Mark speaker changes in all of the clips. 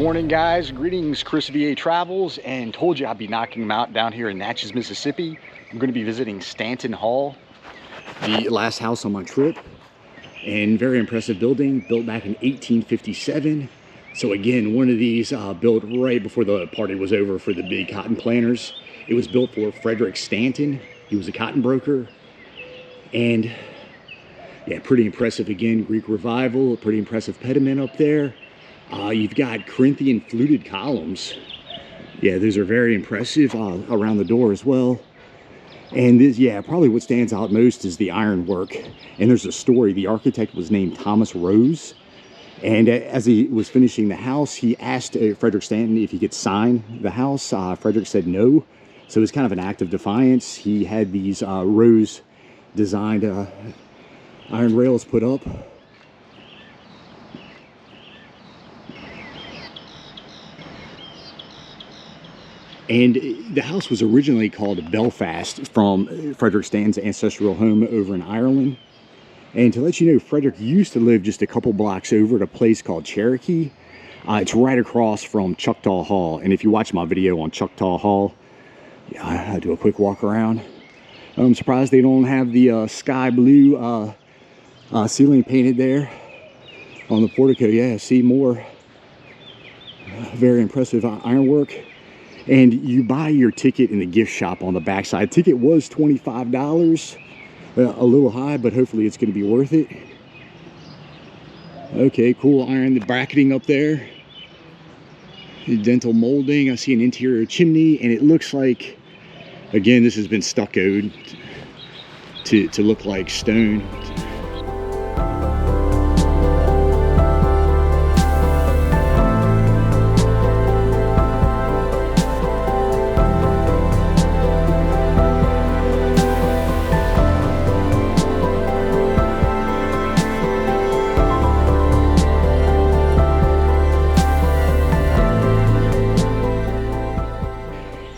Speaker 1: Morning, guys. Greetings, Chris VA Travels, and told you I'd be knocking them out down here in Natchez, Mississippi. I'm going to be visiting Stanton Hall, the last house on my trip, and very impressive building, built back in 1857. So again, one of these built right before the party was over for the big cotton planters. It was built for Frederick Stanton. He was a cotton broker, and yeah, pretty impressive. Again, Greek Revival, a pretty impressive pediment up there. You've got Corinthian fluted columns. Yeah, those are very impressive around the door as well. And this, yeah, probably what stands out most is the ironwork. And there's a story. The architect was named Thomas Rose. And as he was finishing the house, he asked Frederick Stanton if he could sign the house. Frederick said no. So it was kind of an act of defiance. He had these Rose designed iron rails put up. And the house was originally called Belfast from Frederick Stanton's ancestral home over in Ireland. And to let you know, Frederick used to live just a couple blocks over at a place called Cherokee. It's right across from Choctaw Hall. And if you watch my video on Choctaw Hall, yeah, I do a quick walk around. I'm surprised they don't have the sky blue ceiling painted there on the portico. Yeah, see more very impressive ironwork. And you buy your ticket in the gift shop on the backside. Ticket was $25, a little high, but hopefully it's going to be worth it. Okay, cool iron, the bracketing up there. The dental molding. I see an interior chimney, and it looks like, again, this has been stuccoed to look like stone.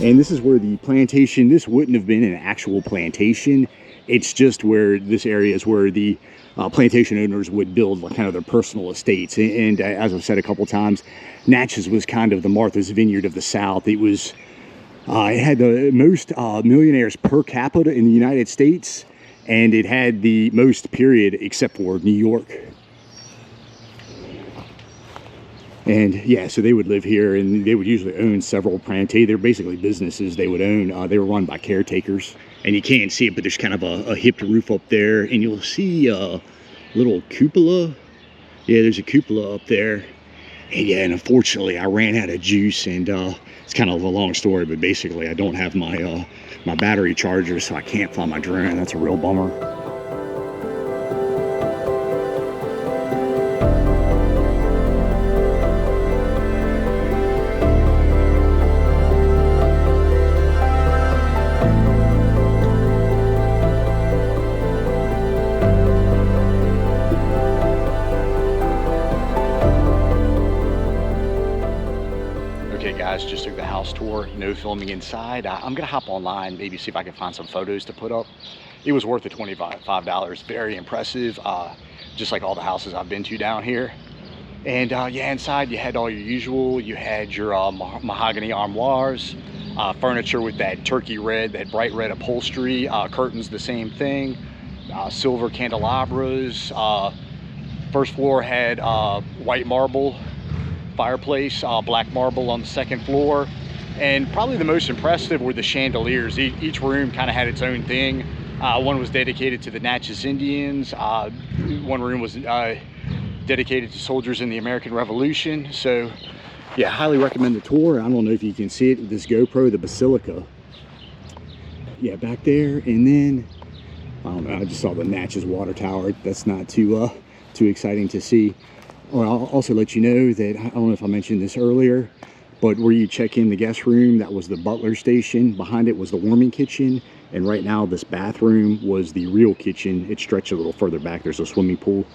Speaker 1: And this is where the plantation, this wouldn't have been an actual plantation. It's just where this area is where the plantation owners would build kind of their personal estates. And as I've said a couple times, Natchez was kind of the Martha's Vineyard of the South. It was, it had the most millionaires per capita in the United States, and it had the most, period, except for New York. And yeah, so they would live here, and they would usually own several plantations. They're basically businesses they would own. They were run by caretakers. And you can't see it, but there's kind of a hipped roof up there. And you'll see a little cupola. Yeah, there's a cupola up there. And yeah, and unfortunately, I ran out of juice. And it's kind of a long story, but basically, I don't have my, my battery charger, so I can't fly my drone. That's a real bummer. Guys, just took the house tour, no filming inside. I'm gonna hop online, maybe see if I can find some photos to put up. It was worth the $25. Very impressive, just like all the houses I've been to down here. And yeah, inside you had all your usual. You had your mahogany armoires, furniture with that turkey red, that bright red upholstery, curtains the same thing, silver candelabras. First floor had white marble fireplace, black marble on the second floor. And probably the most impressive were the chandeliers. Each room kind of had its own thing. One was dedicated to the Natchez Indians. One room was dedicated to soldiers in the American Revolution. So yeah, highly recommend the tour. I don't know if you can see it with this GoPro, the Basilica. Yeah, back there. And then I don't know, I just saw the Natchez water tower. That's not too exciting to see. Well, I'll also let you know that, I don't know if I mentioned this earlier, but where you check in the guest room, that was the butler station. Behind it was the warming kitchen. And right now, this bathroom was the real kitchen. It stretched a little further back. There's a swimming pool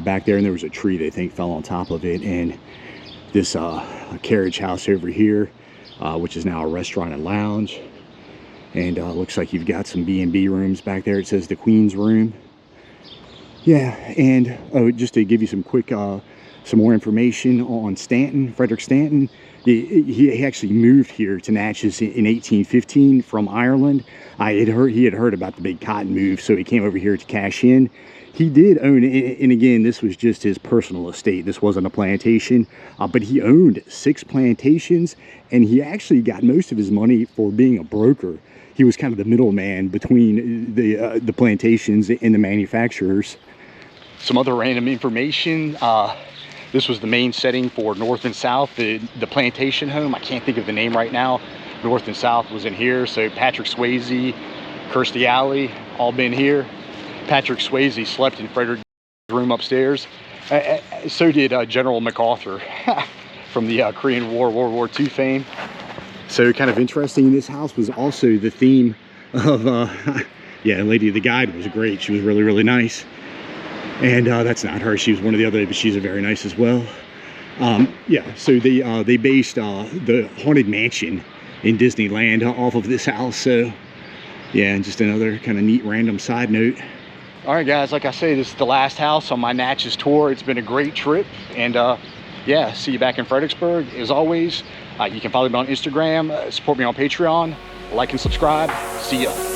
Speaker 1: back there, and there was a tree they think fell on top of it. And this carriage house over here, which is now a restaurant and lounge. And looks like you've got some B&B rooms back there. It says the Queen's Room. Yeah, and oh, just to give you some quick some more information on Stanton, Frederick Stanton. He actually moved here to Natchez in 1815 from Ireland. He had heard about the big cotton move, so he came over here to cash in. He did own, and again, this was just his personal estate. This wasn't a plantation, but he owned 6 plantations, and he actually got most of his money for being a broker. He was kind of the middleman between the plantations and the manufacturers. Some other random information. This was the main setting for North and South, the plantation home. I can't think of the name right now. North and South was in here. So Patrick Swayze, Kirstie Alley, all been here. Patrick Swayze slept in Frederick's room upstairs. So did General MacArthur from the Korean War, World War II fame. So kind of interesting, this house was also the theme of, yeah, Lady of the Guide was great. She was really, really nice. And that's not her, she was one of the other, but she's very nice as well. Yeah, so they based the Haunted Mansion in Disneyland off of this house. So yeah, and just another kind of neat random side note. All right, guys, like I say, this is the last house on my Natchez tour. It's been a great trip, and yeah, see you back in Fredericksburg. As always, you can follow me on Instagram, support me on Patreon, like and subscribe. See ya.